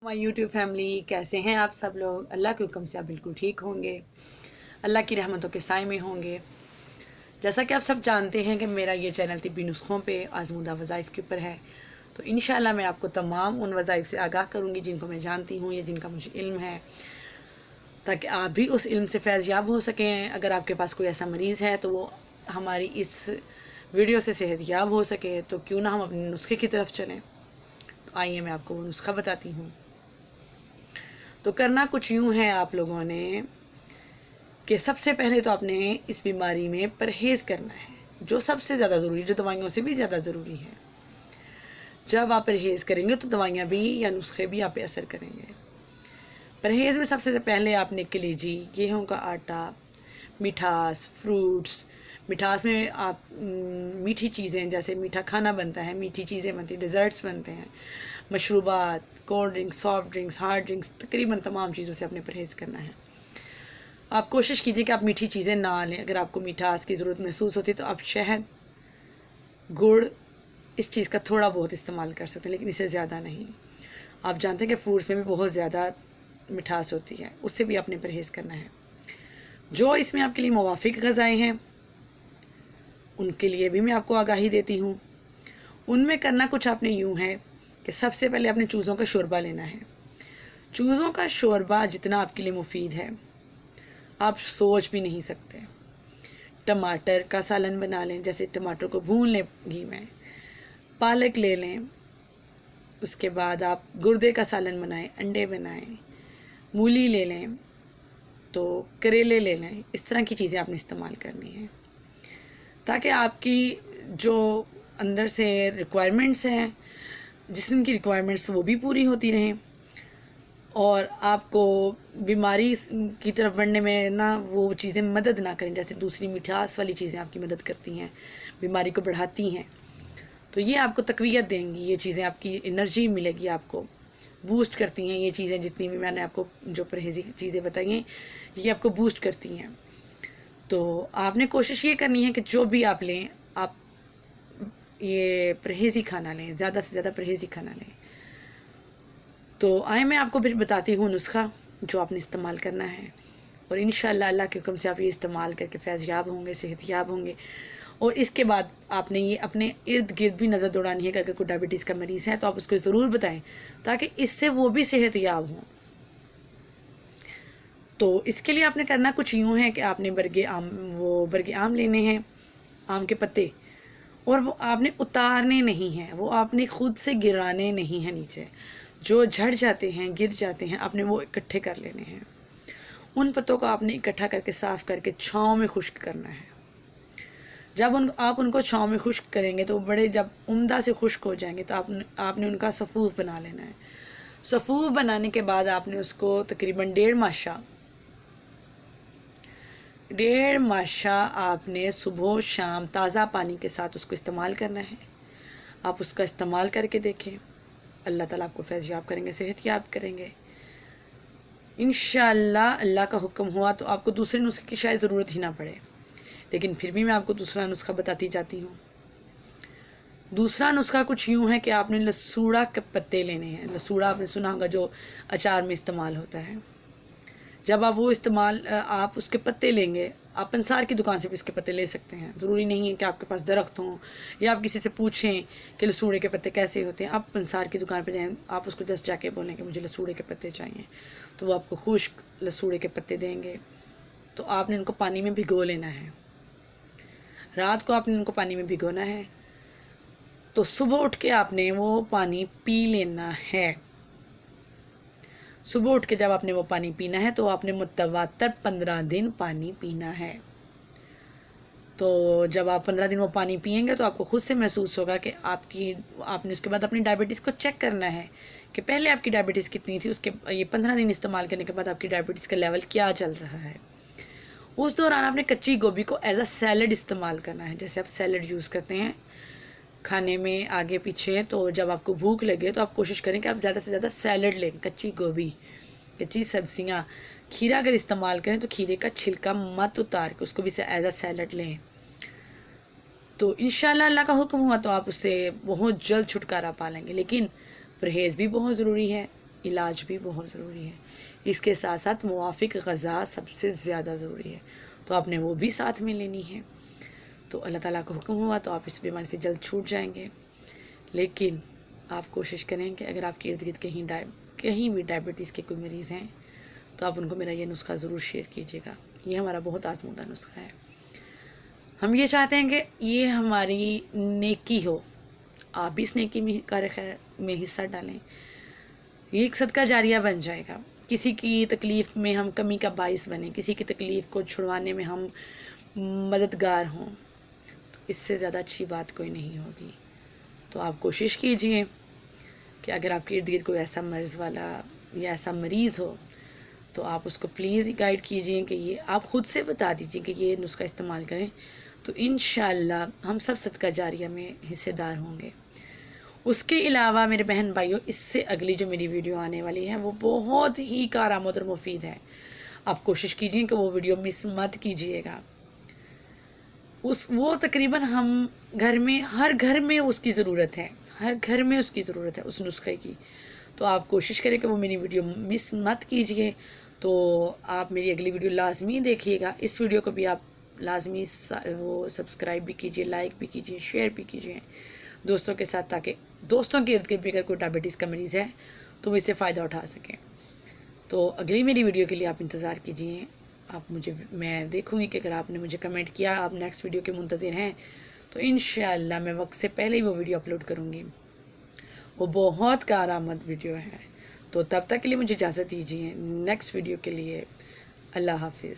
हमारी YouTube family कैसे हैं आप सब लोग। अल्लाह के हुक्म से आप बिल्कुल ठीक होंगे, अल्लाह की रहमतों के साए में होंगे। जैसा कि आप सब जानते हैं कि मेरा ये चैनल तिब्बी नुस्ख़ों पे आज़मूदा वज़ाइफ के ऊपर है, तो इंशाल्लाह मैं आपको तमाम उन वज़ाइफ से आगाह करूँगी जिनको मैं जानती हूँ या जिनका मुझे इल्म है, ताकि आप भी उस इल्म से फैज़ याब हो सकें। अगर आपके पास कोई ऐसा मरीज़ है तो वो हमारी इस वीडियो से सेहत याब हो सके, तो क्यों ना हम अपने नुस्खे की तरफ चलें। तो आइए मैं आपको वो नुस्खा बताती हूँ। तो करना कुछ यूँ है आप लोगों ने कि सबसे पहले तो आपने इस बीमारी में परहेज़ करना है, जो सबसे ज़्यादा ज़रूरी, जो दवाइयों से भी ज़्यादा ज़रूरी है। जब आप परहेज़ करेंगे तो दवाइयाँ भी या नुस्खे भी आप पे असर करेंगे। परहेज़ में सबसे पहले आपने कलेजी, गेहूँ का आटा, मिठास, फ्रूट्स। मिठास में आप मीठी चीज़ें, जैसे मीठा खाना बनता है, मीठी चीज़ें बनती हैं, डिज़र्ट्स बनते हैं, मशरूबात, cold drinks, soft drinks, hard drinks, तकरीबन तमाम चीज़ों से आपने परहेज़ करना है। आप कोशिश कीजिए कि आप मीठी चीज़ें ना लें। अगर आपको मिठास की ज़रूरत महसूस होती है तो आप शहद, गुड़, इस चीज़ का थोड़ा बहुत इस्तेमाल कर सकते हैं, लेकिन इससे ज़्यादा नहीं। आप जानते हैं कि फ्रूट्स में भी बहुत ज़्यादा मिठास होती है, उससे भी आपने परहेज़ करना है। जो इसमें आपके लिए मुवाफ़िक ग़ज़ाएँ हैं उनके लिए भी मैं आपको आगाही देती हूँ। उनमें करना कुछ आपने यूँ है कि सबसे पहले आपने चूज़ों का शोरबा लेना है। चूज़ों का शोरबा जितना आपके लिए मुफीद है आप सोच भी नहीं सकते। टमाटर का सालन बना लें, जैसे टमाटर को भून लें घी में, पालक ले लें, उसके बाद आप गुर्दे का सालन बनाएं, अंडे बनाएं, मूली ले लें, तो करेले ले लें। इस तरह की चीज़ें आपने इस्तेमाल करनी है ताकि आपकी जो अंदर से रिक्वायरमेंट्स हैं, जिस्म की रिक्वायरमेंट्स, वो भी पूरी होती रहें और आपको बीमारी की तरफ बढ़ने में ना वो चीज़ें मदद ना करें, जैसे दूसरी मिठास वाली चीज़ें आपकी मदद करती हैं, बीमारी को बढ़ाती हैं। तो ये आपको तक़वियत देंगी, ये चीज़ें आपकी एनर्जी मिलेगी, आपको बूस्ट करती हैं। ये चीज़ें जितनी भी मैंने आपको जो परहेज़ी चीज़ें बताई हैं, ये आपको बूस्ट करती हैं। तो आपने कोशिश ये करनी है कि जो भी आप लें, आप ये परहेज़ी खाना लें, ज़्यादा से ज़्यादा परहेज़ी खाना लें। तो आए मैं आपको फिर बताती हूँ नुस्खा जो आपने इस्तेमाल करना है, और इंशाअल्लाह अल्लाह के हुक्म से आप ये इस्तेमाल करके फैज़ याब होंगे, सेहत याब होंगे। और इसके बाद आपने ये अपने इर्द गिर्द भी नज़र दौड़ानी है कि अगर कोई डायबिटीज़ का मरीज़ है तो आप उसको ज़रूर बताएं, ताकि इससे वो भी सेहत याब हों। तो इसके लिए आपने करना कुछ यूँ है कि आपने बरगे आम लेने हैं, आम के पत्ते, और वो आपने उतारने नहीं हैं, वो आपने ख़ुद से गिराने नहीं हैं नीचे। जो झड़ जाते हैं, गिर जाते हैं, आपने वो इकट्ठे कर लेने हैं। उन पत्तों को आपने इकट्ठा करके साफ़ करके छाँव में खुश्क करना है। जब आप उनको छाँव में खुश्क करेंगे तो बड़े जब उम्दा से खुश्क हो जाएंगे तो आपने उनका सफ़ूफ़ बना लेना है। सफ़ूफ़ बनाने के बाद आपने उसको तकरीबन 1.5 माशा आपने सुबह शाम ताज़ा पानी के साथ उसको इस्तेमाल करना है। आप उसका इस्तेमाल करके देखें, अल्लाह ताला आपको फैज़ याब करेंगे, सेहत याब करेंगे इंशाअल्लाह। अल्लाह का हुक्म हुआ तो आपको दूसरे नुस्खे की शायद ज़रूरत ही ना पड़े, लेकिन फिर भी मैं आपको दूसरा नुस्खा बताती जाती हूँ। दूसरा नुस्खा कुछ यूँ है कि आपने लसूड़ा के पत्ते लेने हैं। लसूड़ा आपने सुना होगा, जो अचार में इस्तेमाल होता है। जब आप आप उसके पत्ते लेंगे, आप पंसार की दुकान से भी उसके पत्ते ले सकते हैं। ज़रूरी नहीं है कि आपके पास दरख्त हों या आप किसी से पूछें कि लसूड़े के पत्ते कैसे होते हैं। आप पंसार की दुकान पर जाएँ, आप उसको जस्ट जाके बोलें कि मुझे लसूड़े के पत्ते चाहिए, तो वो आपको खुश्क लसूड़े के पत्ते देंगे। तो आपने उनको पानी में भिगो लेना है, रात को आपने उनको पानी में भिगोना है, तो सुबह उठ के आपने वो पानी पी लेना है। सुबह उठ के जब आपने वो पानी पीना है तो आपने मुतवातर 15 दिन पानी पीना है। तो जब आप 15 दिन वो पानी पिएंगे तो आपको खुद से महसूस होगा कि आपने उसके बाद अपनी डायबिटीज़ को चेक करना है कि पहले आपकी डायबिटीज़ कितनी थी, उसके ये 15 दिन इस्तेमाल करने के बाद आपकी डायबिटीज़ का लेवल क्या चल रहा है। उस दौरान आपने कच्ची गोभी को एज अ सैलड इस्तेमाल करना है। जैसे आप सैलड यूज़ करते हैं खाने में आगे पीछे, तो जब आपको भूख लगे तो आप कोशिश करें कि आप ज़्यादा से ज़्यादा सैलड लें, कच्ची गोभी, कच्ची सब्जियां। खीरा अगर इस्तेमाल करें तो खीरे का छिलका मत उतार के उसको भी एज अ सैलड लें। तो इंशाल्लाह अल्लाह का हुक्म हुआ तो आप उससे बहुत जल्द छुटकारा पा लेंगे, लेकिन परहेज़ भी बहुत ज़रूरी है। علاج بھی بہت ضروری ہے، اس کے ساتھ ساتھ موافق غذا سب سے زیادہ ضروری ہے، تو آپ نے وہ بھی ساتھ میں لینی ہے۔ تو اللہ تعالیٰ کا حکم ہوا تو آپ اس بیماری سے جلد چھوٹ جائیں گے۔ لیکن آپ کوشش کریں کہ اگر آپ کے ارد گرد کہیں بھی ڈائبٹیز کے کوئی مریض ہیں تو آپ ان کو میرا یہ نسخہ ضرور شیئر کیجیے گا، یہ ہمارا بہت آزمودہ نسخہ ہے۔ ہم یہ چاہتے ہیں کہ یہ ہماری نیکی ہو، آپ بھی اس نیکی میں کار خیر میں حصہ ڈالیں، یہ ایک صدقہ جاریہ بن جائے گا، کسی کی تکلیف میں ہم کمی کا باعث بنیں، کسی کی تکلیف کو چھڑوانے میں ہم مددگار ہوں، تو اس سے زیادہ اچھی بات کوئی نہیں ہوگی۔ تو آپ کوشش کیجئے کہ اگر آپ کے ارد گرد کوئی ایسا مرض والا یا ایسا مریض ہو تو آپ اس کو پلیز گائیڈ کیجئے کہ یہ آپ خود سے بتا دیجئے کہ یہ نسخہ استعمال کریں، تو انشاءاللہ ہم سب صدقہ جاریہ میں حصے دار ہوں گے۔ اس کے علاوہ میرے بہن بھائیوں، اس سے اگلی جو میری ویڈیو آنے والی ہے وہ بہت ہی کارآمد اور مفید ہے، آپ کوشش کیجئے کہ وہ ویڈیو مس مت کیجئے گا۔ وہ تقریباً ہم ہر گھر میں اس کی ضرورت ہے، ہر گھر میں اس کی ضرورت ہے اس نسخے کی، تو آپ کوشش کریں کہ وہ میری ویڈیو مس مت کیجئے۔ تو آپ میری اگلی ویڈیو لازمی دیکھیے گا، اس ویڈیو کو بھی آپ لازمی وہ سبسکرائب بھی کیجئے، لائک بھی کیجئے، شیئر بھی کیجئے دوستوں کے ساتھ، تاکہ دوستوں کے ارد گرد بھی اگر کوئی ڈائبٹیز کا مریض ہے تو وہ اس سے فائدہ اٹھا سکیں۔ تو اگلی میری ویڈیو کے لیے آپ انتظار کیجئے، میں دیکھوں گی کہ اگر آپ نے مجھے کمنٹ کیا آپ نیکسٹ ویڈیو کے منتظر ہیں تو انشاءاللہ میں وقت سے پہلے ہی وہ ویڈیو اپلوڈ کروں گی، وہ بہت کارآمد ویڈیو ہے۔ تو تب تک کے لیے مجھے اجازت دیجیے، نیکسٹ ویڈیو کے لیے اللہ حافظ۔